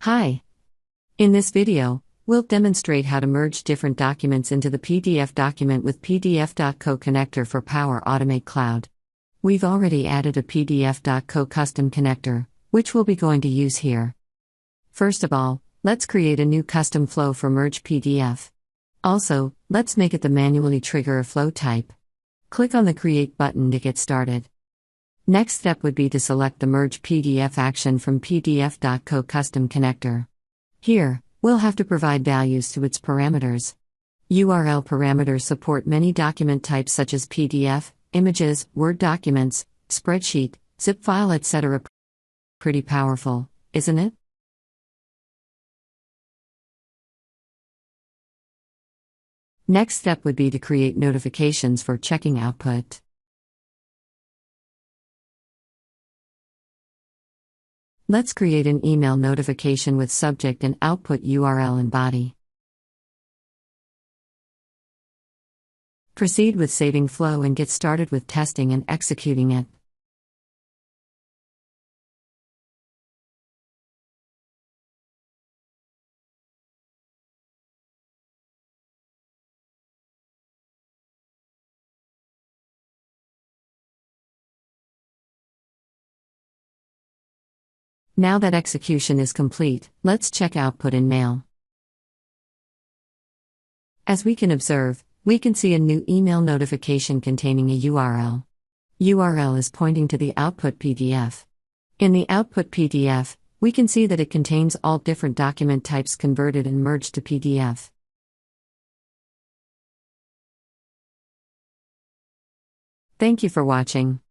Hi. In this video, we'll demonstrate how to merge different documents into the PDF document with PDF.co connector for Power Automate Cloud. We've already added a PDF.co custom connector, which we'll be going to use here. First of all, let's create a new custom flow for Merge PDF. Also, let's make it the manually trigger a flow type. Click on the Create button to get started. Next step would be to select the Merge PDF action from PDF.co custom connector. Here, we'll have to provide values to its parameters. URL parameters support many document types such as PDF, images, Word documents, spreadsheet, zip file, etc. Pretty powerful, isn't it? Next step would be to create notifications for checking output. Let's create an email notification with subject and output URL and body. Proceed with saving flow and get started with testing and executing it. Now that execution is complete, let's check output in mail. As we can observe, we can see a new email notification containing a URL. URL is pointing to the output PDF. In the output PDF, we can see that it contains all different document types converted and merged to PDF. Thank you for watching.